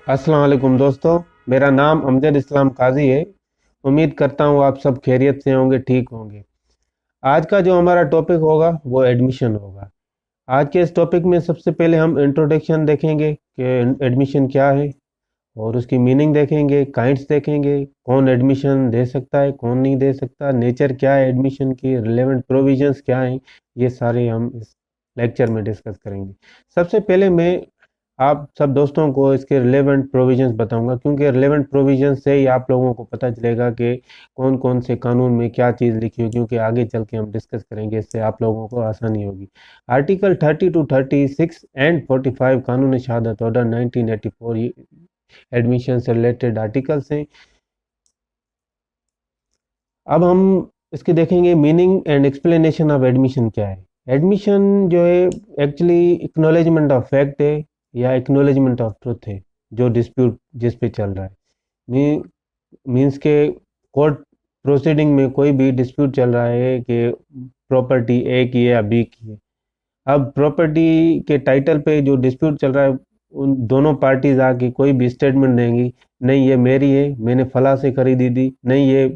अस्सलाम वालेकुम दोस्तों। मेरा नाम अमजद इस्लाम काजी है। उम्मीद करता हूँ आप सब खैरियत से होंगे, ठीक होंगे। आज का जो हमारा टॉपिक होगा वो एडमिशन होगा। आज के इस टॉपिक में सबसे पहले हम इंट्रोडक्शन देखेंगे कि एडमिशन क्या है, और उसकी मीनिंग देखेंगे, काइंड्स देखेंगे, कौन एडमिशन दे सकता है कौन नहीं दे सकता, नेचर क्या है एडमिशन की, रिलेवेंट प्रोविजंस क्या हैं। ये सारे हम इस लेक्चर में डिस्कस करेंगे। सबसे पहले मैं आप सब दोस्तों को इसके रिलेवेंट प्रोविजंस बताऊंगा, क्योंकि रिलेवेंट प्रोविजंस से ही आप लोगों को पता चलेगा कि कौन कौन से कानून में क्या चीज़ लिखी हो, क्योंकि आगे चल के हम डिस्कस करेंगे, इससे आप लोगों को आसानी होगी। आर्टिकल 30 टू 36 एंड 45 कानून शहादत ऑर्डर 1984 एडमिशन से रिलेटेड आर्टिकल्स हैं। अब हम इसके देखेंगे meaning and explanation of admission क्या है। एडमिशन जो है एक्चुअली एक्नॉलेजमेंट ऑफ फैक्ट है या एक्नॉलेजमेंट ऑफ ट्रुथ है, जो डिस्प्यूट जिस पे चल रहा है। मीन्स के कोर्ट प्रोसीडिंग में कोई भी डिस्प्यूट चल रहा है कि प्रॉपर्टी ए की है या बी की है। अब प्रॉपर्टी के टाइटल पे जो डिस्प्यूट चल रहा है, उन दोनों पार्टीज आके कोई भी स्टेटमेंट देंगी, नहीं ये मेरी है, मैंने फला से खरीदी थी, नहीं ये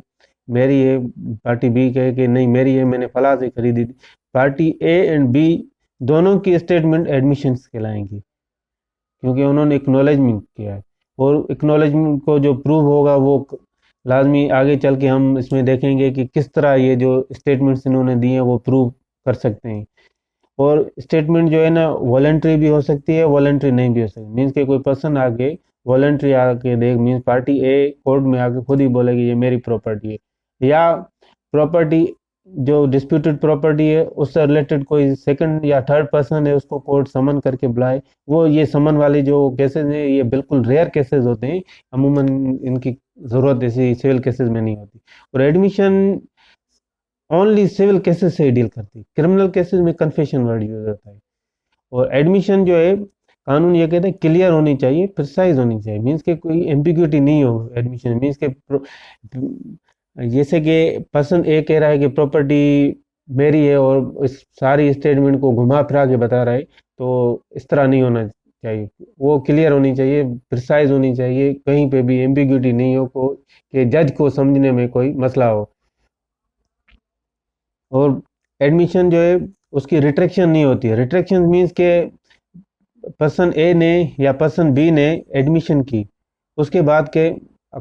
मेरी है। पार्टी बी कहे कि नहीं मेरी है, मैंने फला से खरीदी थी। पार्टी ए एंड बी दोनों की स्टेटमेंट एडमिशन कहलाएंगी, क्योंकि उन्होंने एक्नॉलेजमेंट किया है। और एक्नॉलेजमेंट को जो प्रूव होगा वो लाजमी आगे चल के हम इसमें देखेंगे कि किस तरह ये जो स्टेटमेंट्स इन्होंने दिए हैं वो प्रूव कर सकते हैं। और स्टेटमेंट जो है ना, वॉलंटरी भी हो सकती है, वॉलंटरी नहीं भी हो सकती। मीन्स के कोई पर्सन आके वॉलंटरी आके देख, मीन्स पार्टी ए कोर्ट में आके खुद ही बोलेगी ये मेरी प्रॉपर्टी है, या प्रॉपर्टी जो डिस्प्यूटेड प्रॉपर्टी है उससे रिलेटेड कोई सेकंड या थर्ड पर्सन है उसको कोर्ट समन करके बुलाए। वो ये समन वाले जो केसेस हैं ये बिल्कुल रेयर केसेस होते हैं, अमूमन इनकी ज़रूरत ऐसी सिविल केसेस में नहीं होती। और एडमिशन ओनली सिविल केसेस से ही डील करती है, क्रिमिनल केसेस में कन्फेशन वर्ड यूज होता है। और एडमिशन जो है कानून ये कहते हैं क्लियर होनी चाहिए, प्रिसाइज होनी चाहिए। मीन्स के कोई एम्बिग्यूटी नहीं हो एडमिशन। मीन्स के जैसे कि पर्सन ए कह रहा है कि प्रॉपर्टी मेरी है और इस सारी स्टेटमेंट को घुमा फिरा के बता रहा है, तो इस तरह नहीं होना चाहिए। वो क्लियर होनी चाहिए, प्रिसाइज होनी चाहिए, कहीं पे भी एम्बिग्यूटी नहीं हो को कि जज को समझने में कोई मसला हो। और एडमिशन जो है उसकी रिट्रैक्शन नहीं होती है। रिट्रैक्शन मीन्स के पर्सन ए ने या पर्सन बी ने एडमिशन की, उसके बाद के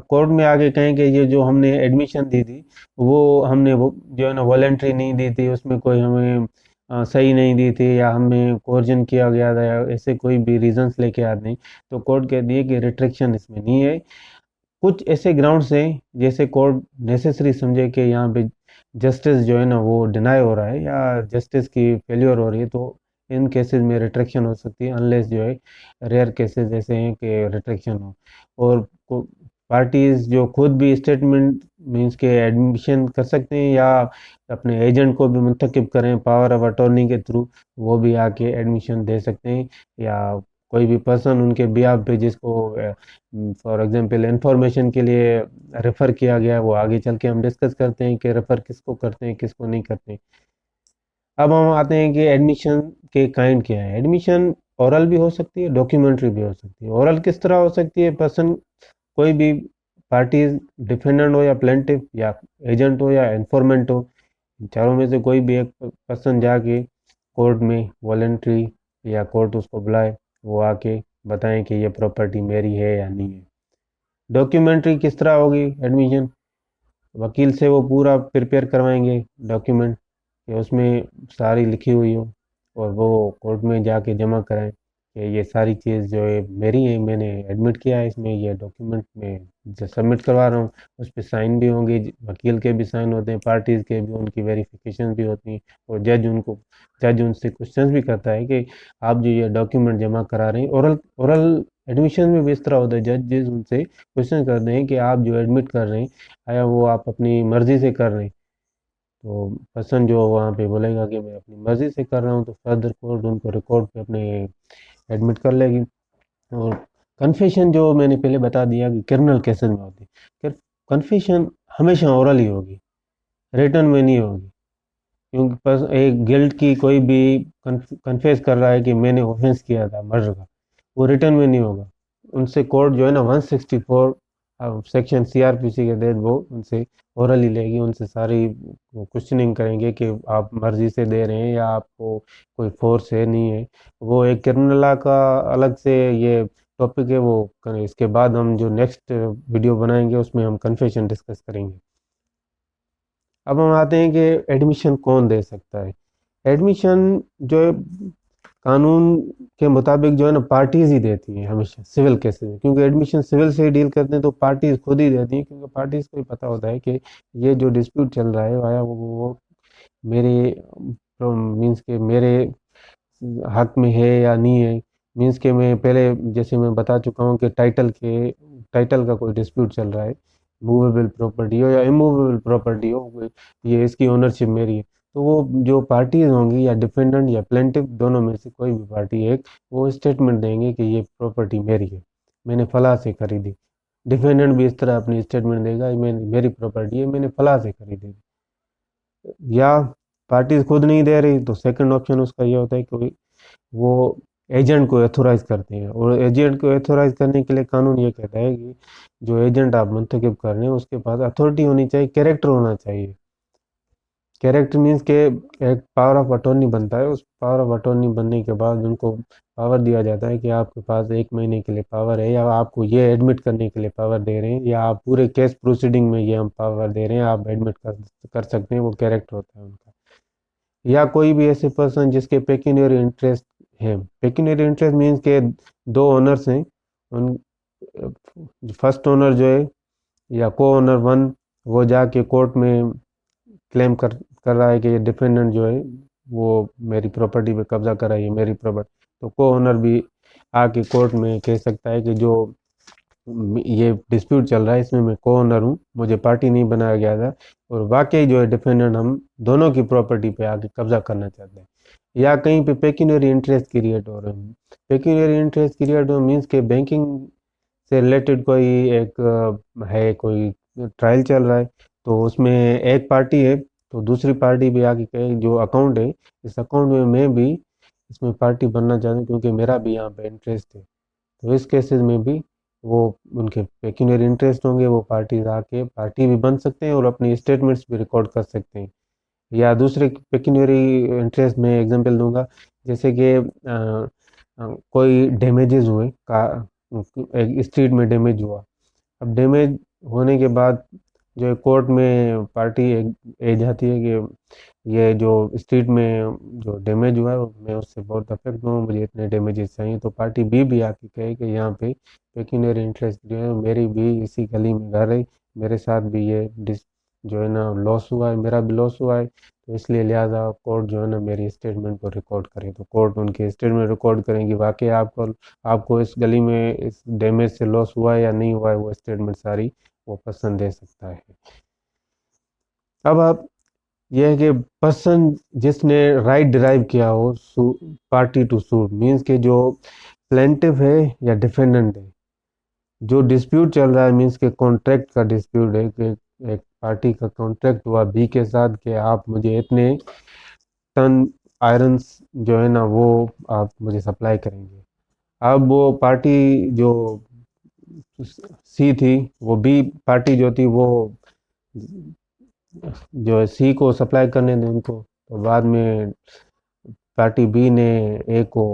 कोर्ट में आगे कहें कि ये जो हमने एडमिशन दी थी वो हमने वो जो है ना वॉलेंट्री नहीं दी थी, उसमें कोई हमें सही नहीं दी थी, या हमें कोर्जन किया गया था, या ऐसे कोई भी रीजंस लेके आते नहीं, तो कोर्ट कह दिए कि रिट्रैक्शन इसमें नहीं है। कुछ ऐसे ग्राउंड्स हैं जैसे कोर्ट नेसेसरी समझे कि यहाँ पे जस्टिस जो है ना वो डिनाई हो रहा है या जस्टिस की फेल्योर हो रही है, तो इन केसेस में रिट्रैक्शन हो सकती है, अनलेस जो है रेयर केसेस ऐसे हैं कि रिट्रैक्शन हो। और पार्टीज जो खुद भी स्टेटमेंट मीन्स के एडमिशन कर सकते हैं, या अपने एजेंट को भी मुंतखब करें पावर ऑफ अटॉर्नी के थ्रू, वो भी आके एडमिशन दे सकते हैं। या कोई भी पर्सन उनके बिहाफ पे जिसको फॉर एग्जांपल इंफॉर्मेशन के लिए रेफ़र किया गया है, वो आगे चल के हम डिस्कस करते हैं कि रेफ़र किसको करते हैं किसको नहीं करते हैं। अब हम आते हैं कि एडमिशन के काइंड क्या है। एडमिशन ओरल भी हो सकती है, डॉक्यूमेंट्री भी हो सकती है। ओरल किस तरह हो सकती है, पर्सन कोई भी पार्टी डिफेंडेंट हो या प्लेंटिफ या एजेंट हो या इंफॉर्मेंट हो, इन चारों में से कोई भी एक पर्सन जाके कोर्ट में वॉलेंट्री या कोर्ट उसको बुलाए, वो आके बताएं कि ये प्रॉपर्टी मेरी है या नहीं है। डॉक्यूमेंट्री किस तरह होगी एडमिशन, वकील से वो पूरा प्रिपेयर करवाएंगे डॉक्यूमेंट कि उसमें सारी लिखी हुई हो, और वो कोर्ट में जाके जमा कराएं कि ये सारी चीज़ जो है मेरी है, मैंने एडमिट किया है इसमें, ये डॉक्यूमेंट में जो सबमिट करवा रहा हूँ। उस पर साइन भी होंगे, वकील के भी साइन होते हैं, पार्टीज़ के भी, उनकी वेरिफिकेशन भी होती हैं। और जज उनसे क्वेश्चंस भी करता है कि आप जो ये डॉक्यूमेंट जमा करा रहे हैं, ओरल ओरल एडमिशन में भी इस तरह होता है, जजेस उनसे क्वेश्चन करते हैं कि आप जो एडमिट कर रहे हैं आया वो आप अपनी मर्ज़ी से कर रहे हैं। तो पर्सन जो वहाँ पे बोलेगा कि मैं अपनी मर्ज़ी से कर रहा हूँ, तो फर्दर कोर्ट उनको रिकॉर्ड पे अपने एडमिट कर लेगी। और कन्फेशन जो मैंने पहले बता दिया कि क्रिमिनल केसेस में होती है, कन्फेशन हमेशा ओरल ही होगी, रिटर्न में नहीं होगी। क्योंकि एक गिल्ट की कोई भी कन्फेस कर रहा है कि मैंने ऑफेंस किया था मर्डर का, वो रिटर्न में नहीं होगा। उनसे कोर्ट जो है ना 164 सेक्शन सीआरपीसी के तहत वो उनसे ओरली लेगी, उनसे सारी क्वेश्चनिंग करेंगे कि आप मर्जी से दे रहे हैं या आपको कोई फोर्स है नहीं है। वो एक क्रिमिनल लॉ का अलग से ये टॉपिक है, वो करें। इसके बाद हम जो नेक्स्ट वीडियो बनाएंगे उसमें हम कन्फेशन डिस्कस करेंगे। अब हम आते हैं कि एडमिशन कौन दे सकता है। एडमिशन जो है कानून के मुताबिक जो है ना पार्टीज ही देती हैं हमेशा सिविल केसेस में, क्योंकि एडमिशन सिविल से ही डील करते हैं तो पार्टीज खुद ही देती हैं, क्योंकि पार्टीज को ही पता होता है कि ये जो डिस्प्यूट चल रहा है वाया वो मेरे मीन्स के मेरे हक में है या नहीं है। मीन्स के मैं पहले जैसे मैं बता चुका हूँ कि टाइटल का कोई डिस्प्यूट चल रहा है, मूवेबल प्रॉपर्टी हो या इमूवेबल प्रॉपर्टी हो, ये इसकी ओनरशिप मेरी है। तो वो जो पार्टीज होंगी या डिफेंडेंट या प्लेंटिफ दोनों में से कोई भी पार्टी एक वो स्टेटमेंट देंगे कि ये प्रॉपर्टी मेरी है, मैंने फला से खरीदी। डिफेंडेंट भी इस तरह अपनी स्टेटमेंट देगा, मैं मेरी प्रॉपर्टी है, मैंने फला से खरीदी। या पार्टीज खुद नहीं दे रही तो सेकंड ऑप्शन उसका ये होता है कि वो एजेंट को एथोराइज करते हैं, और एजेंट को एथोराइज करने के लिए कानून ये कहता है कि जो एजेंट आप मुंतखब कर रहे हैं उसके पास अथॉरिटी होनी चाहिए, कैरेक्टर होना चाहिए। कैरेक्टर मीन्स के एक पावर ऑफ अटॉर्नी बनता है, उस पावर ऑफ अटॉर्नी बनने के बाद उनको पावर दिया जाता है कि आपके पास 1 महीने के लिए पावर है, या आपको ये एडमिट करने के लिए पावर दे रहे हैं, या आप पूरे केस प्रोसीडिंग में ये हम पावर दे रहे हैं, आप एडमिट कर सकते हैं। वो कैरेक्टर होता है उनका। या कोई भी ऐसे पर्सन जिसके पेक्यूनियरी इंटरेस्ट है। पेक्यूनियरी इंटरेस्ट मीन्स के दो ओनर्स हैं, उन फर्स्ट ओनर जो है या को ओनर वन वो जाके कोर्ट में क्लेम कर रहा है कि ये डिफेंडेंट जो है वो मेरी प्रॉपर्टी पे कब्जा कर रहा है, ये मेरी प्रॉपर्टी। तो को ओनर भी आके कोर्ट में कह सकता है कि जो ये डिस्प्यूट चल रहा है इसमें मैं को ओनर हूँ, मुझे पार्टी नहीं बनाया गया था, और वाकई जो है डिफेंडेंट हम दोनों की प्रॉपर्टी पे आके कब्जा करना चाहते हैं। या कहीं पे पेक्यूनियरी इंटरेस्ट क्रिएट हो रहे हैं। पेक्यूनियरी इंटरेस्ट क्रिएट हो मीन्स के बैंकिंग से रिलेटेड कोई एक है, कोई ट्रायल चल रहा है, तो उसमें एक पार्टी है तो दूसरी पार्टी भी आके कहे जो अकाउंट है इस अकाउंट में मैं भी इसमें पार्टी बनना चाहता हूँ क्योंकि मेरा भी यहाँ पे इंटरेस्ट है। तो इस केसेस में भी वो उनके पेक्यूनियरी इंटरेस्ट होंगे, वो पार्टीज आके पार्टी भी बन सकते हैं और अपनी स्टेटमेंट्स भी रिकॉर्ड कर सकते हैं। या दूसरे पेक्यूनियरी इंटरेस्ट में एग्जांपल दूंगा, जैसे कि कोई डैमेजेस हुए का एक स्ट्रीट में डैमेज हुआ। अब डैमेज होने के बाद जो है कोर्ट में पार्टी ए जाती है कि ये जो स्ट्रीट में जो डैमेज हुआ है मैं उससे बहुत अफेक्ट हुआ हूँ, मुझे इतने डैमेजेस चाहिए। तो पार्टी बी भी आके कहे कि यहाँ पे पेक्यूनियरी इंटरेस्ट जो है मेरी भी इसी गली में घर है, मेरे साथ भी ये जो है ना लॉस हुआ है, मेरा भी लॉस हुआ है, तो इसलिए लिहाजा कोर्ट जो है ना मेरी स्टेटमेंट को रिकॉर्ड करे। तो कोर्ट उनके स्टेटमेंट रिकॉर्ड करेंगी, वाकई आपको इस गली में इस डैमेज से लॉस हुआ है या नहीं हुआ है, वो स्टेटमेंट सारी वो पर्सन दे सकता है। अब आप यह है कि पर्सन जिसने राइट डिराइव किया हो पार्टी टू सूट मीन्स के जो प्लेंटिफ है या डिफेंडेंट है, जो डिस्प्यूट चल रहा है मीन्स के कॉन्ट्रैक्ट का डिस्प्यूट है कि एक पार्टी का कॉन्ट्रैक्ट हुआ बी के साथ कि आप मुझे इतने टन आयरन्स जो है ना वो आप मुझे सप्लाई करेंगे। अब वो पार्टी जो सी थी, वो बी पार्टी जो थी वो जो है सी को सप्लाई करने दें उनको, तो बाद में पार्टी बी ने ए को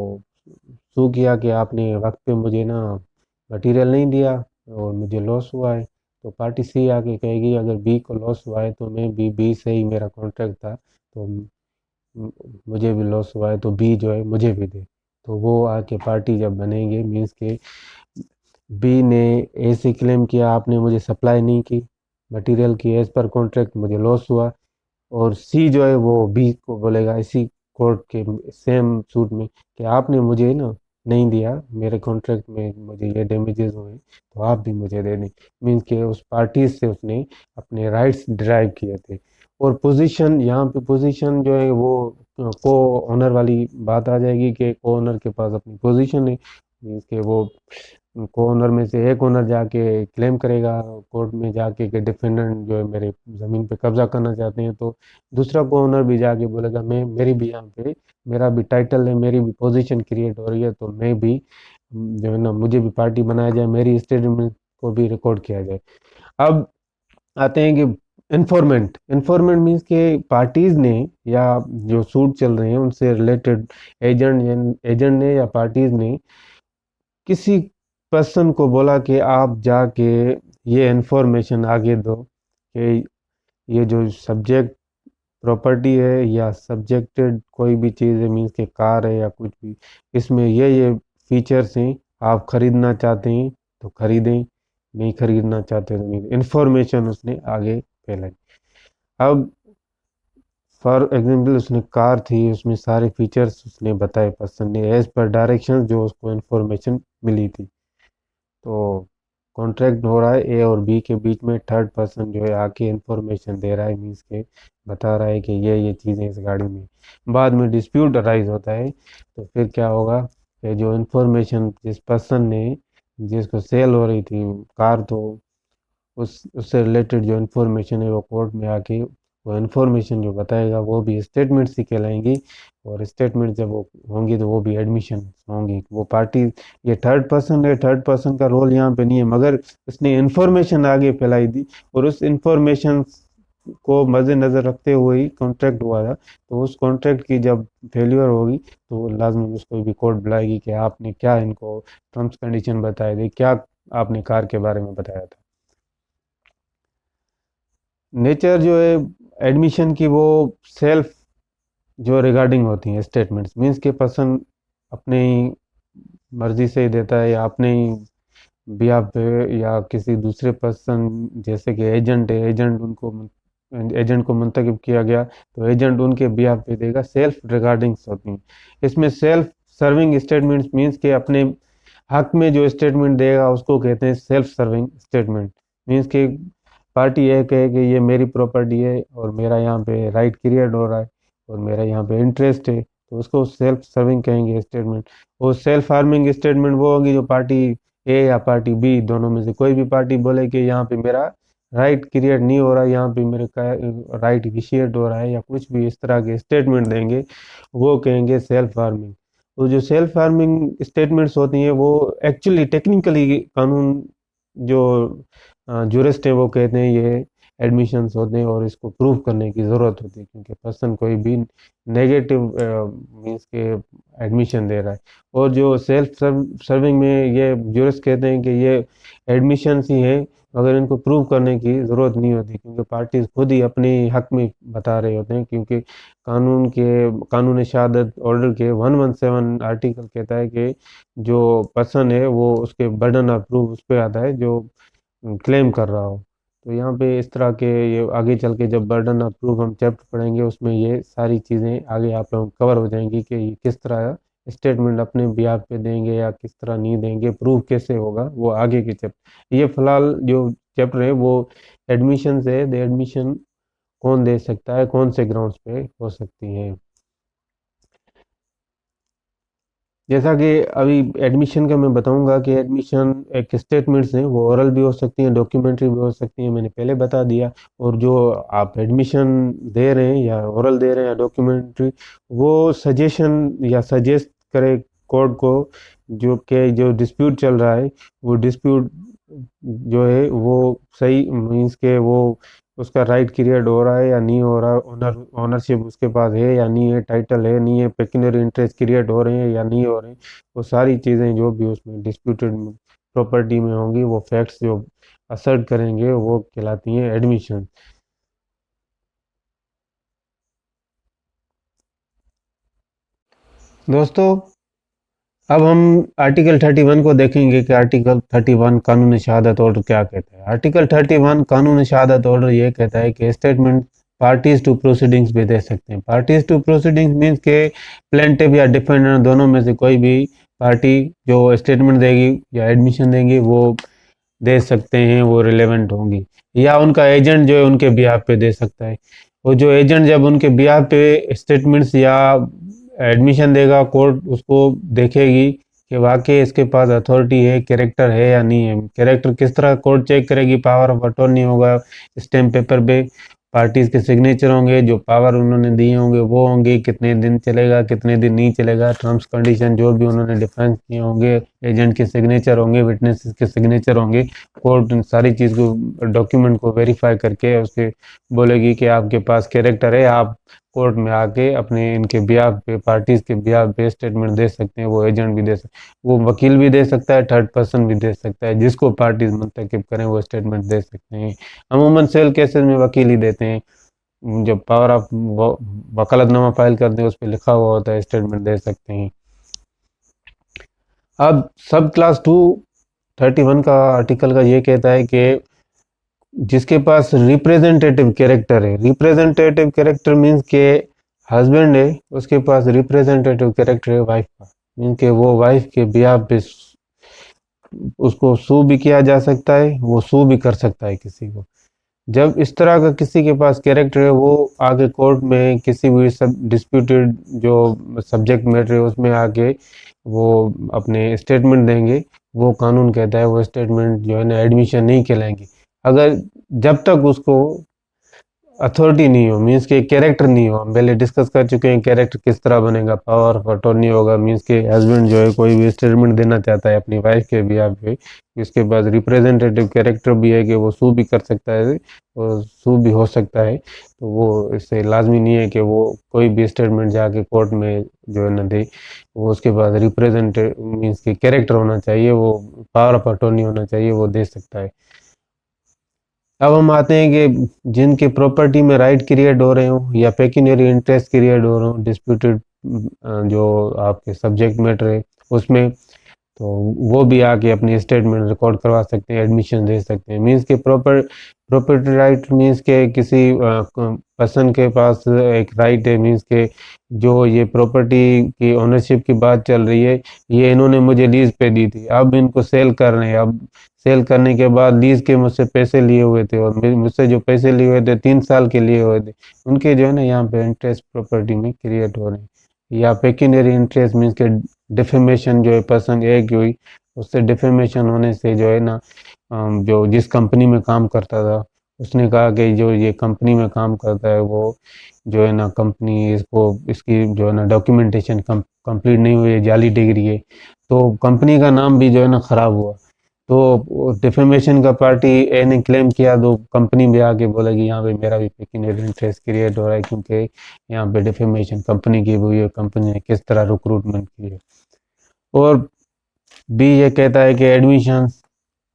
सू किया कि आपने वक्त पे मुझे ना मटेरियल नहीं दिया और मुझे लॉस हुआ है। तो पार्टी सी आके कहेगी अगर बी को लॉस हुआ है तो मैं भी बी से ही मेरा कॉन्ट्रैक्ट था, तो मुझे भी लॉस हुआ है तो बी जो है मुझे भी दे। तो वो आके पार्टी जब बनेंगे मीन्स के बी ने ए से क्लेम किया आपने मुझे सप्लाई नहीं की मटेरियल की एज पर कॉन्ट्रैक्ट, मुझे लॉस हुआ। और सी जो है वो बी को बोलेगा इसी कोर्ट के सेम सूट में कि आपने मुझे ना नहीं दिया, मेरे कॉन्ट्रैक्ट में मुझे ये डैमेजेस हुए तो आप भी मुझे दे दें। मीन्स के उस पार्टी से उसने अपने राइट्स ड्राइव किए थे। और पोजीशन यहाँ पे पोजीशन जो है वो को ओनर वाली बात आ जाएगी कि को ओनर के पास अपनी पोजीशन है, मीन्स के वो को ओनर में से एक ओनर जाके क्लेम करेगा कोर्ट में जाके कि डिफेंडेंट जो है मेरे ज़मीन पे कब्जा करना चाहते हैं, तो दूसरा को ओनर भी जाके बोलेगा मैं मेरी भी यहाँ पे मेरा भी टाइटल है, मेरी भी पोजीशन क्रिएट हो रही है, तो मैं भी जो है ना मुझे भी पार्टी बनाया जाए, मेरी स्टेटमेंट को भी रिकॉर्ड किया जाए। अब आते हैं कि इन्फॉर्मेंट इन्फॉर्मेंट मीन्स के पार्टीज ने या जो सूट चल रहे हैं उनसे रिलेटेड एजेंट ने या पार्टीज ने किसी पर्सन को बोला कि आप जाके ये इन्फॉर्मेशन आगे दो कि ये जो सब्जेक्ट प्रॉपर्टी है या सब्जेक्टेड कोई भी चीज़ है, मीन्स के कार है या कुछ भी, इसमें ये फीचर्स हैं, आप खरीदना चाहते हैं तो खरीदें, नहीं खरीदना चाहते तो नहीं। इन्फॉर्मेशन उसने आगे फैलाई। अब फॉर एग्जांपल उसने कार थी, उसमें सारे फीचर्स उसने बताए पर्सन ने एज पर डायरेक्शन जो उसको इन्फॉर्मेशन मिली थी। तो कॉन्ट्रैक्ट हो रहा है ए और बी के बीच में, थर्ड पर्सन जो है आके इन्फॉर्मेशन दे रहा है, मीन्स के बता रहा है कि ये चीज़ें इस गाड़ी में। बाद में डिस्प्यूट अराइज होता है, तो फिर क्या होगा कि जो इन्फॉर्मेशन जिस पर्सन ने जिसको सेल हो रही थी कार, तो उस उससे रिलेटेड जो इन्फॉर्मेशन है वो कोर्ट में आके वो इन्फॉर्मेशन जो बताएगा वो भी स्टेटमेंट्स ही कहलाएंगी, और स्टेटमेंट जब वो होंगी तो वो भी एडमिशन होंगी। वो पार्टी, ये थर्ड पर्सन है, थर्ड पर्सन का रोल यहाँ पे नहीं है, मगर उसने इन्फॉर्मेशन आगे फैलाई दी, और उस इन्फॉर्मेशन को मद्देनजर रखते हुए ही कॉन्ट्रैक्ट हुआ था। तो उस कॉन्ट्रैक्ट की जब फेल्यूर होगी तो वो लाजमी उसको भी कोर्ट बुलाएगी कि आपने क्या इनको टर्म्स कंडीशन बताए थे, क्या आपने कार के बारे में बताया था। नेचर जो है एडमिशन की वो सेल्फ जो रिगार्डिंग होती हैं स्टेटमेंट्स, मीन्स के पर्सन अपने ही मर्जी से ही देता है या अपने ही बिहाफ पे या किसी दूसरे पर्सन जैसे कि एजेंट है, एजेंट को मुंतखब किया गया तो एजेंट उनके बिहाफ पे देगा। सेल्फ रिगार्डिंग्स होती हैं इसमें। सेल्फ सर्विंग स्टेटमेंट्स मीन्स के अपने हक में जो स्टेटमेंट देगा उसको कहते हैं सेल्फ सर्विंग स्टेटमेंट। मीन्स के पार्टी ये कहे कि ये मेरी प्रॉपर्टी है और मेरा यहाँ पे राइट क्रिएट हो रहा है और मेरा यहाँ पे इंटरेस्ट है, तो उसको सेल्फ सर्विंग कहेंगे स्टेटमेंट। और सेल्फ हार्मिंग स्टेटमेंट वो होगी जो पार्टी ए या पार्टी बी दोनों में से कोई भी पार्टी बोले कि यहाँ पे मेरा राइट क्रिएट नहीं हो रहा है, यहाँ पे मेरे का राइट विशिएट हो रहा है, या कुछ भी इस तरह के स्टेटमेंट देंगे वो कहेंगे सेल्फ हार्मिंग। तो जो सेल्फ हार्मिंग स्टेटमेंट्स होती हैं वो एक्चुअली टेक्निकली कानून जो जूरिस्ट है वो कहते हैं ये एडमिशंस होते हैं और इसको प्रूव करने की ज़रूरत होती है, क्योंकि पर्सन कोई भी नेगेटिव मींस के एडमिशन दे रहा है। और जो सेल्फ सर्विंग में ये जूरिस्ट कहते हैं कि ये एडमिशंस ही है, मगर इनको प्रूव करने की ज़रूरत नहीं होती, क्योंकि पार्टीज खुद ही अपने हक में बता रहे होते हैं। क्योंकि कानून शहादत ऑर्डर के 117 आर्टिकल कहता है कि जो पर्सन है वो उसके बर्डन ऑफ प्रूफ उस पर आता है जो क्लेम कर रहा हो। तो यहाँ पे इस तरह के ये आगे चल के जब बर्डन ऑफ प्रूफ हम चैप्टर पढ़ेंगे उसमें ये सारी चीज़ें आगे आप लोग कवर हो जाएंगी कि ये किस तरह स्टेटमेंट अपने बिहाफ पे देंगे या किस तरह नहीं देंगे, प्रूफ कैसे होगा, वो आगे के चैप्टर। ये फिलहाल जो चैप्टर है वो एडमिशन से, द एडमिशन कौन दे सकता है, कौन से ग्राउंड्स पे हो सकती है। जैसा कि अभी एडमिशन का मैं बताऊंगा कि एडमिशन एक स्टेटमेंट्स हैं वो ओरल भी हो सकती हैं, डॉक्यूमेंट्री भी हो सकती हैं, मैंने पहले बता दिया। और जो आप एडमिशन दे रहे हैं या ओरल दे रहे हैं या डॉक्यूमेंट्री, वो सजेशन या सजेस्ट करे कोर्ट को जो डिस्प्यूट चल रहा है वो डिस्प्यूट जो है वो सही मीन्स के वो उसका राइट क्रिएट हो रहा है या नहीं हो रहा है, ओनरशिप उसके पास है या नहीं है, टाइटल है नहीं है, पेक्यूनियरी इंटरेस्ट क्रिएट हो रहे हैं या नहीं हो रहे हैं, वो सारी चीज़ें जो भी उसमें डिस्प्यूटेड प्रॉपर्टी में होंगी वो फैक्ट्स जो असर्ट करेंगे वो कहलाती हैं एडमिशन। दोस्तों अब हम आर्टिकल 31 को देखेंगे कि आर्टिकल 31 कानून शहादत ऑर्डर क्या कहता है। आर्टिकल 31 कानून शहादत ऑर्डर ये कहता है कि स्टेटमेंट पार्टीज टू प्रोसीडिंग्स भी दे सकते हैं। पार्टीज टू प्रोसीडिंग्स मीन्स के प्लेंटिफ या डिफेंडेंट दोनों में से कोई भी पार्टी जो स्टेटमेंट देगी या एडमिशन देंगी वो दे सकते हैं, वो रिलेवेंट होंगी, या उनका एजेंट जो है उनके बिहाफ पे दे सकता है। वो जो एजेंट जब उनके बिहाफ पे स्टेटमेंट्स या एडमिशन देगा कोर्ट उसको देखेगी कि वाकई इसके पास अथॉरिटी है, कैरेक्टर है या नहीं है। कैरेक्टर किस तरह कोर्ट चेक करेगी? पावर ऑफ अटॉर्नी होगा, स्टैम्प पेपर पे पार्टीज के सिग्नेचर होंगे, जो पावर उन्होंने दिए होंगे वो होंगे, कितने दिन चलेगा कितने दिन नहीं चलेगा, टर्म्स कंडीशन जो भी उन्होंने डिफरेंस किए होंगे, एजेंट के सिग्नेचर होंगे, विटनेसेस के सिग्नेचर होंगे। कोर्ट उन सारी चीज़ को, डॉक्यूमेंट को वेरीफाई करके उसके बोलेगी कि आपके पास कैरेक्टर है, आप कोर्ट में आके अपने इनके बिहाफ पे, पार्टीज के बिहाफ पे स्टेटमेंट दे सकते हैं। वो एजेंट भी दे सकते, वो वकील भी दे सकता है, थर्ड पर्सन भी दे सकता है, जिसको पार्टीज मुंतखब करें वो स्टेटमेंट दे सकते हैं। अमूमन सेल केसेस में वकील ही देते हैं, जब पावर ऑफ वकालतनामा फाइल करते हैं उस पर लिखा हुआ होता है स्टेटमेंट दे सकते हैं। अब सब क्लास 231 का आर्टिकल का ये कहता है कि जिसके पास रिप्रेजेंटेटिव कैरेक्टर है, रिप्रेजेंटेटिव कैरेक्टर मीन्स के हस्बैंड है, उसके पास रिप्रेजेंटेटिव कैरेक्टर है वाइफ का, मीन्स के वो वाइफ के बिहाफ पे उसको सू भी किया जा सकता है, वो सू भी कर सकता है किसी को। जब इस तरह का किसी के पास कैरेक्टर है, वो आगे कोर्ट में किसी भी सब डिस्प्यूटेड जो सब्जेक्ट मैटर है उसमें आके वो अपने स्टेटमेंट देंगे। वो कानून कहता है वो स्टेटमेंट जो है ना एडमिशन नहीं कहलाएंगे, अगर जब तक उसको अथॉरिटी नहीं हो, मीन्स के कैरेक्टर नहीं हो। हम पहले डिस्कस कर चुके हैं कैरेक्टर किस तरह बनेगा। पावर ऑफ अटॉर्नी होगा, मीन्स के हस्बैंड जो है कोई भी स्टेटमेंट देना चाहता है अपनी वाइफ के बिहाफ पे, इसके पास रिप्रेजेंटेटिव कैरेक्टर भी है कि वो सू भी कर सकता है और सू भी हो सकता है। तो वो इससे लाजमी नहीं है कि वो कोई भी स्टेटमेंट जाके कोर्ट में जो है ना दे, वो उसके पास रिप्रेजेंटेटिव मीन्स के कैरेक्टर होना चाहिए, वो पावर ऑफ अटॉर्नी होना चाहिए, वो दे सकता है। अब हम आते हैं कि जिनके प्रॉपर्टी में राइट क्रिएट हो रहे हो या पेक्यूनियरी इंटरेस्ट क्रिएट हो रहे हो, डिस्प्यूटेड जो आपके सब्जेक्ट मैटर है उसमें, तो वो भी आके अपनी स्टेटमेंट रिकॉर्ड करवा सकते हैं, एडमिशन दे सकते हैं। मीन्स के प्रॉपर्टी राइट मीन्स के किसी पर्सन के पास एक राइट है, मीन्स के जो ये प्रॉपर्टी की ओनरशिप की बात चल रही है, ये इन्होंने मुझे लीज पे दी थी, अब इनको सेल कर रहे हैं। अब सेल करने के बाद लीज के मुझसे पैसे लिए हुए थे और मुझसे जो पैसे लिए हुए थे 3 साल के लिए हुए थे, उनके जो है ना यहाँ पे इंटरेस्ट प्रॉपर्टी में क्रिएट हो रहे हैं। या पेक्यूनियरी इंटरेस्ट मीन्स के डिफेमेशन जो है पर्सन ए की हुई, उससे डिफेमेशन होने से जो है ना जो जिस कंपनी में काम करता था उसने कहा कि जो ये कंपनी में काम करता है वो जो है ना कंपनी इसको इसकी जो है ना डॉक्यूमेंटेशन कंप्लीट नहीं हुई है, जाली डिग्री है, तो कंपनी का नाम भी जो है ना खराब हुआ। तो डिफेमेशन का पार्टी ए ने क्लेम किया, तो कंपनी भी आके बोला कि यहाँ पे मेरा भी पेक्यूनियरी इंटरेस्ट क्रिएट हो रहा है, क्योंकि यहाँ पे डिफेमेशन कंपनी की हुई है, कंपनी ने किस तरह रिक्रूटमेंट की है। और बी ये कहता है कि एडमिशन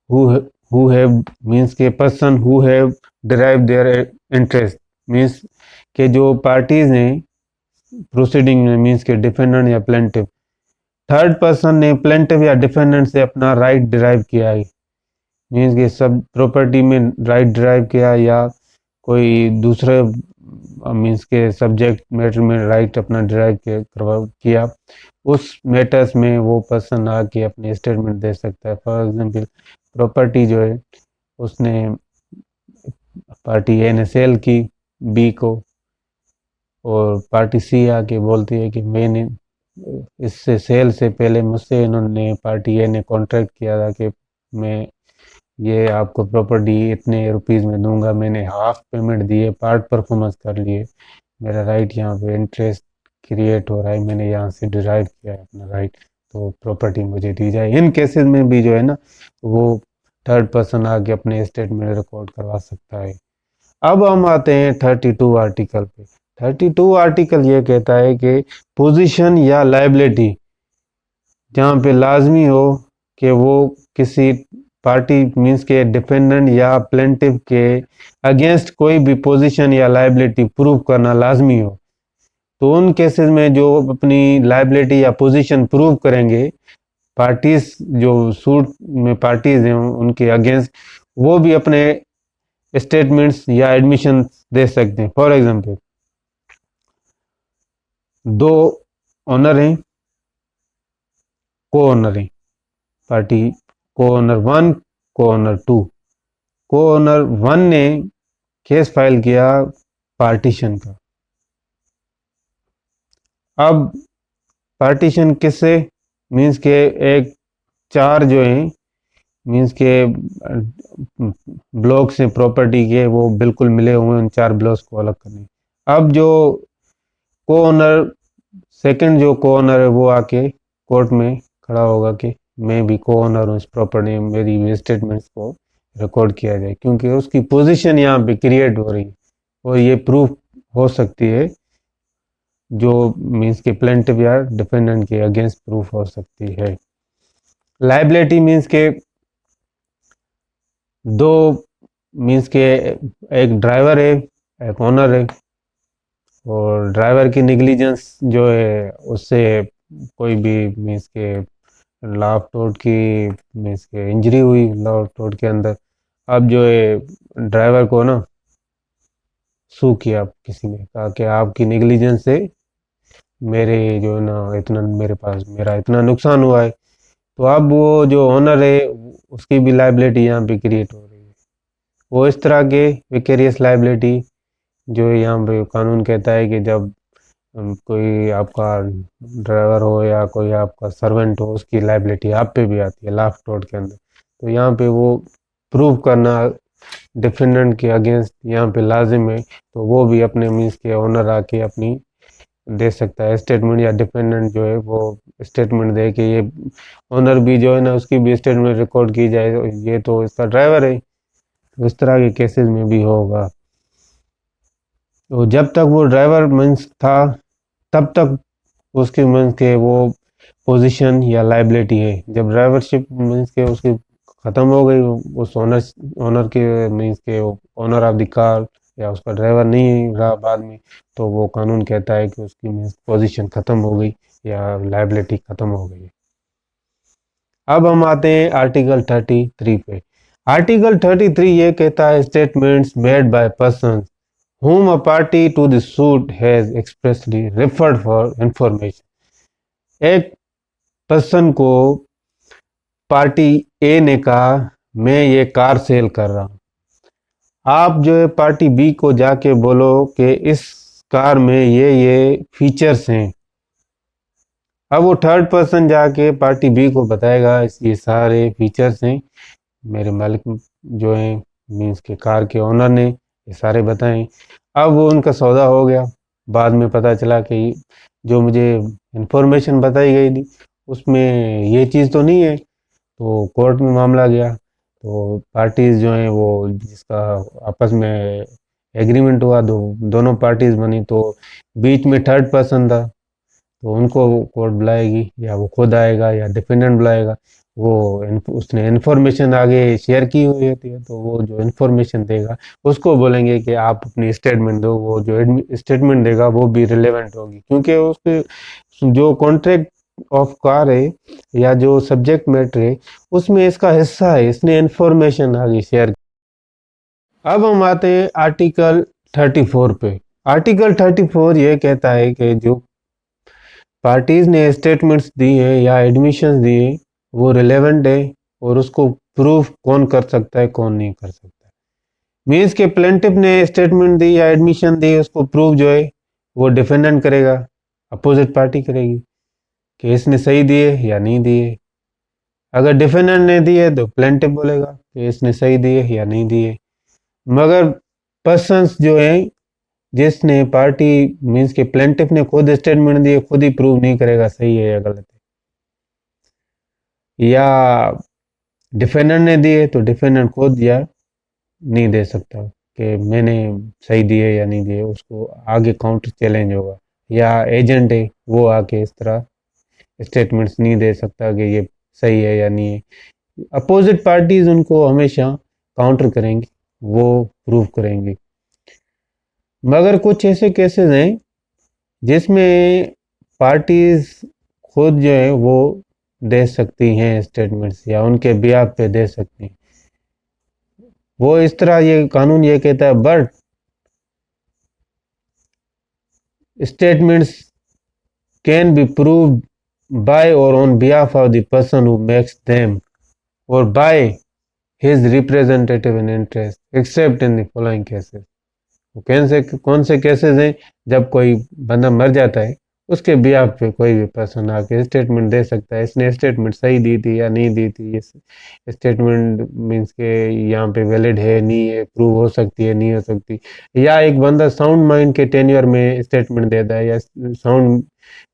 हु हैव मीन्स के person who have derive their interest, means के जो पार्टीज ने प्रोसीडिंग में, मीन्स के डिफेंडेंट या प्लेंटिफ, थर्ड पर्सन ने प्लेंटिफ या डिफेंडेंट से अपना राइट डिराइव किया है, मीन्स के सब प्रॉपर्टी में राइट डिराइव किया या कोई दूसरे मीन्स के सब्जेक्ट मैटर में राइट अपना डिराइव किया, उस मैटर्स में वो पर्सन आके अपने स्टेटमेंट दे सकता है। फॉर एग्जांपल प्रॉपर्टी जो है उसने पार्टी ए ने सेल की बी को, और पार्टी सी आके बोलती है कि मैंने इससे सेल से पहले मुझसे इन्होंने पार्टी ए ने कॉन्ट्रैक्ट किया था कि मैं ये आपको प्रॉपर्टी इतने रुपीस में दूंगा, मैंने हाफ पेमेंट दिए, पार्ट परफॉर्मेंस कर लिए, मेरा राइट यहाँ पे इंटरेस्ट क्रिएट हो रहा है, मैंने यहाँ से डिराइव किया है अपना राइट, तो प्रॉपर्टी मुझे दी जाए। इन केसेस में भी जो है ना वो थर्ड पर्सन आके अपने स्टेटमेंट रिकॉर्ड करवा सकता है। अब हम आते हैं 32 आर्टिकल पे। 32 आर्टिकल ये कहता है कि पोजीशन या लायबिलिटी जहाँ पे लाजमी हो कि वो किसी पार्टी मीन्स के डिफेंडेंट या प्लेंटिफ के अगेंस्ट कोई भी पोजीशन या लायबिलिटी प्रूव करना लाजमी हो, तो उन केसेस में जो अपनी लायबिलिटी या पोजीशन प्रूव करेंगे, पार्टीज जो सूट में पार्टीज हैं उनके अगेंस्ट, वो भी अपने स्टेटमेंट्स या एडमिशन दे सकते हैं। फॉर एग्जांपल दो ओनर हैं, को ओनर हैं, पार्टी को ओनर 1, को ओनर 2। को ओनर 1 ने केस फाइल किया पार्टीशन का। अब पार्टीशन किससे? मीन्स के एक चार जो है मीन्स के ब्लॉक्स हैं प्रॉपर्टी के, वो बिल्कुल मिले हुए हैं, उन चार ब्लॉक्स को अलग करने। अब जो को ओनर सेकंड जो को ओनर है वो आके कोर्ट में खड़ा होगा कि मैं भी को ओनर हूँ इस प्रॉपर्टी में, मेरी स्टेटमेंट्स को रिकॉर्ड किया जाए, क्योंकि उसकी पोजीशन यहाँ पे क्रिएट हो रही है और ये प्रूफ हो सकती है, जो मीन्स के प्लेंटिफ या डिफेंडेंट के अगेंस्ट प्रूफ हो सकती है। लाइबिलिटी मीन्स के दो मीन्स के एक ड्राइवर है एक ओनर है, और ड्राइवर की निगलिजेंस जो है उससे कोई भी मीन्स के लाभ टोट की मीन्स के इंजरी हुई लाभ टोट के अंदर। अब जो है ड्राइवर को ना सू किया, किसी ने कहा कि आपकी निगलिजेंस से मेरे जो है ना इतना मेरा इतना नुकसान हुआ है। तो अब वो जो ओनर है उसकी भी लाइबिलिटी यहाँ पे क्रिएट हो रही है। वो इस तरह के विकेरियस लाइबिलिटी जो है यहाँ पे कानून कहता है कि जब कोई आपका ड्राइवर हो या कोई आपका सर्वेंट हो, उसकी लाइबिलिटी आप पे भी आती है लाफ टोट के अंदर। तो यहाँ पे वो प्रूव करना डिफेंडेंट के अगेंस्ट यहाँ पे लाजिम है, तो वो भी अपने मीन्स के ओनर आके अपनी दे सकता है स्टेटमेंट, या डिफेंडेंट जो है वो स्टेटमेंट दे कि ये ओनर भी जो है ना उसकी भी स्टेटमेंट रिकॉर्ड की जाए, ये तो इसका ड्राइवर है। तो इस तरह के केसेस में भी होगा। तो जब तक वो ड्राइवर मीन्स था तब तक उसके मीन्स के वो पोजीशन या लाइबिलिटी है। जब ड्राइवरशिप मीन्स के उसकी ख़त्म हो गई, उस ओनर के मीन्स के ओनर ऑफ द कार या उसका ड्राइवर नहीं रहा बाद में, तो वो कानून कहता है कि उसकी मीन्स पोजीशन ख़त्म हो गई या लाइबिलिटी ख़त्म हो गई। अब हम आते हैं आर्टिकल 33 पे। आर्टिकल 33 ये कहता है statements made by person whom a party to the suit has expressly referred for information। एक पर्सन को पार्टी ए ने कहा मैं ये कार सेल कर रहा हूँ, आप जो है पार्टी बी को जाके बोलो कि इस कार में ये फीचर्स हैं। अब वो थर्ड पर्सन जाके पार्टी बी को बताएगा ये सारे फीचर्स हैं, मेरे मालिक जो है मीन्स के कार के ओनर ने ये सारे बताएं। अब वो उनका सौदा हो गया। बाद में पता चला कि जो मुझे इन्फॉर्मेशन बताई गई थी उसमें ये चीज़ तो नहीं है, तो कोर्ट में मामला गया। तो पार्टीज जो हैं वो जिसका आपस में एग्रीमेंट हुआ, दोनों पार्टीज बनी, तो बीच में थर्ड पर्सन था, तो उनको कोर्ट बुलाएगी या वो खुद आएगा या डिफेंडेंट बुलाएगा। वो उसने इन्फॉर्मेशन आगे शेयर की हुई होती है, तो वो जो इन्फॉर्मेशन देगा उसको बोलेंगे कि आप अपनी स्टेटमेंट दो। वो जो स्टेटमेंट देगा वो भी रिलेवेंट होगी, क्योंकि उसके जो कॉन्ट्रैक्ट ऑफ कार है या जो सब्जेक्ट मैटर है उसमें इसका हिस्सा है, इसने इन्फॉर्मेशन आगे शेयर। अब हम आते हैं आर्टिकल 34 पे। आर्टिकल 34 ये कहता है कि जो पार्टीज ने स्टेटमेंट्स दी है या एडमिशंस दी है वो रिलेवेंट है, और उसको प्रूफ कौन कर सकता है कौन नहीं कर सकता। मीन्स के प्लेंटिफ ने स्टेटमेंट दी या एडमिशन दी, उसको प्रूफ जो है वो डिफेंडेंट करेगा, अपोजिट पार्टी करेगी कि इसने सही दिए या नहीं दिए। अगर डिफेंडेंट ने दिए तो प्लेंटिफ बोलेगा कि इसने सही दिए या नहीं दिए। मगर पर्सन्स जो है जिसने पार्टी मीन्स के प्लेंटिफ ने खुद स्टेटमेंट दिए, खुद ही प्रूव नहीं करेगा सही है या गलत है। या डिफेंडेंट ने दिए तो डिफेंडेंट खुद या नहीं दे सकता कि मैंने सही दिए या नहीं दिए, उसको आगे काउंटर चैलेंज होगा। या एजेंट है वो आके इस तरह स्टेटमेंट्स नहीं दे सकता कि ये सही है या नहीं है। अपोजिट पार्टीज उनको हमेशा काउंटर करेंगी, वो प्रूव करेंगी। मगर कुछ ऐसे केसेस हैं जिसमें पार्टीज खुद जो है वो दे सकती हैं स्टेटमेंट्स, या उनके बिहाफ पे दे सकती हैं। वो इस तरह ये कानून ये कहता है, but statements can be proved by और on behalf of the person who makes them और by his representative in interest except in the following cases. कौन से केसेस हैं? जब कोई बंदा मर जाता है उसके बिहाफ पे कोई भी पर्सन आके स्टेटमेंट दे सकता है, इसने स्टेटमेंट सही दी थी या नहीं दी थी, ये स्टेटमेंट मीन्स के यहाँ पे वैलिड है नहीं है, प्रूव हो सकती है नहीं हो सकती, या एक बंदा साउंड माइंड के टेन्योर में स्टेटमेंट देता है, या साउंड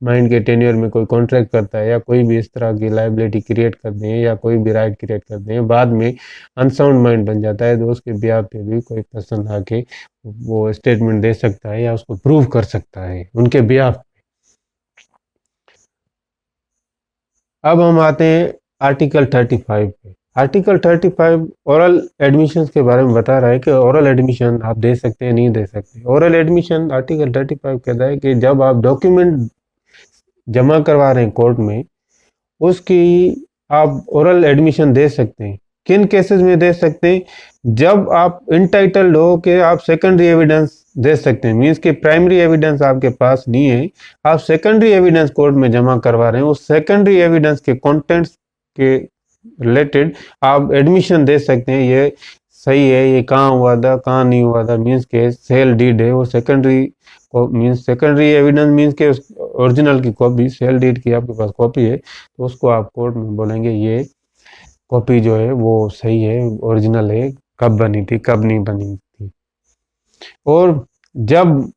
माइंड के टेन्योर में कोई कॉन्ट्रैक्ट करता है, या कोई भी इस तरह की लाइबिलिटी क्रिएट करते हैं या कोई भी राइट क्रिएट करते हैं, बाद में अनसाउंड माइंड बन जाता है, तो उसके बिहाफ पे भी कोई पर्सन आके वो स्टेटमेंट दे सकता है या उसको प्रूव कर सकता है उनके बिहाफ। अब हम आते हैं आर्टिकल 35 पे। आर्टिकल 35 ओरल एडमिशन्स के बारे में बता रहा है कि ओरल एडमिशन आप दे सकते हैं नहीं दे सकते। ओरल एडमिशन आर्टिकल 35 कहता है कि जब आप डॉक्यूमेंट जमा करवा रहे हैं कोर्ट में, उसकी आप ओरल एडमिशन दे सकते हैं। किन केसेस में दे सकते हैं? जब आप इंटाइटल्ड हो कि आप सेकेंडरी एविडेंस दे सकते हैं, मीन्स कि प्राइमरी एविडेंस आपके पास नहीं है, आप सेकेंडरी एविडेंस कोर्ट में जमा करवा रहे हैं, उस सेकेंडरी एविडेंस के कंटेंट्स के रिलेटेड आप एडमिशन दे सकते हैं, ये सही है, ये कहाँ हुआ था कहाँ नहीं हुआ था, मीन्स के सेल डीड है वो secondary means secondary evidence means के ओरिजिनल की कॉपी, सेल डीड की आपके पास कॉपी है तो उसको आप कोर्ट में बोलेंगे ये कॉपी जो है वो सही है, ओरिजिनल है, कब बनी थी कब नहीं बनी थी। और जब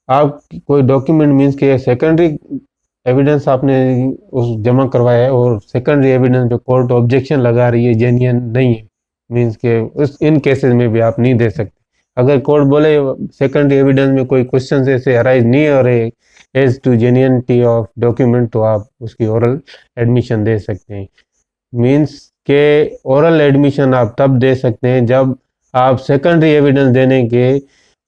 आप कोई डॉक्यूमेंट मीन्स के सेकेंडरी एविडेंस आपने उस जमा करवाया है और सेकेंडरी एविडेंस पे कोर्ट ऑब्जेक्शन लगा रही है, जेन्युइन नहीं है, मीन्स के उस इन केसेस में भी आप नहीं दे सकते। अगर कोर्ट बोले सेकेंडरी एविडेंस में कोई क्वेश्चन ऐसे अराइज नहीं हो रहे as to genuineness of document, तो आप उसकी ओरल एडमिशन दे सकते हैं। मीन्स के ओरल एडमिशन आप तब दे सकते हैं जब आप सेकेंडरी एविडेंस देने के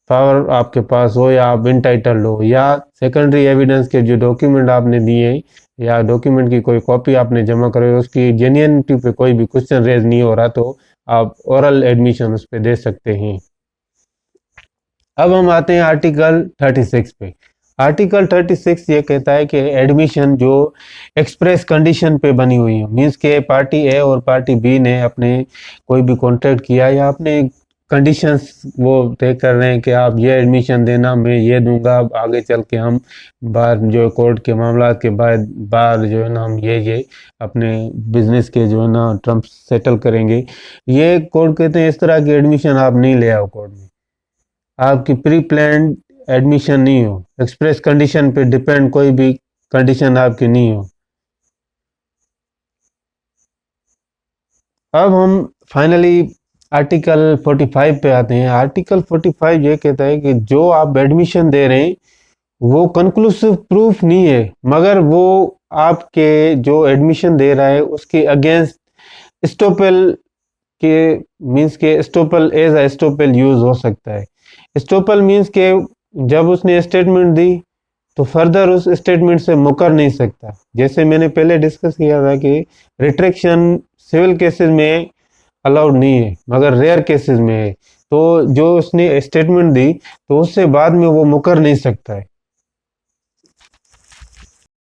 पावर आपके पास हो या आप इंटाइटल्ड हो, या सेकेंडरी एविडेंस के जो डॉक्यूमेंट आपने दिए या डॉक्यूमेंट की कोई कॉपी आपने जमा कराई उसकी जेन्युइनिटी पे कोई भी क्वेश्चन रेज नहीं हो रहा, तो आप ओरल एडमिशन उस पर दे सकते हैं। अब हम आते हैं आर्टिकल 36 पे। आर्टिकल 36 ये कहता है कि एडमिशन जो एक्सप्रेस कंडीशन पे बनी हुई है, मीन्स के पार्टी ए और पार्टी बी ने अपने कोई भी कॉन्ट्रैक्ट किया या अपने कंडीशंस वो तय कर रहे हैं कि आप ये एडमिशन देना, मैं ये दूंगा, आगे चल के हम बाहर जो कोर्ट के मामला के बाद बाहर जो है ना हम ये अपने बिजनेस के जो है ना टर्म्स सेटल करेंगे, ये कोर्ट कहते हैं इस तरह की एडमिशन आप नहीं ले आओ कोर्ट में, आपकी प्री प्लान एडमिशन नहीं हो, एक्सप्रेस कंडीशन पे डिपेंड कोई भी कंडीशन आपकी नहीं हो। अब हम फाइनली आर्टिकल 45 पे आते हैं। आर्टिकल 45 ये कहता है कि जो आप एडमिशन दे रहे हैं वो कंक्लूसिव प्रूफ नहीं है, मगर वो आपके जो एडमिशन दे रहा है उसके अगेंस्ट स्टॉपेल के मीन्स के estoppel as a estoppel use हो सकता है। स्टॉपेल मीन्स के जब उसने स्टेटमेंट दी तो फर्दर उस स्टेटमेंट से मुकर नहीं सकता। जैसे मैंने पहले डिस्कस किया था कि रिट्रैक्शन सिविल केसेस में अलाउड नहीं है मगर रेयर केसेस में है, तो जो उसने स्टेटमेंट दी तो उससे बाद में वो मुकर नहीं सकता है।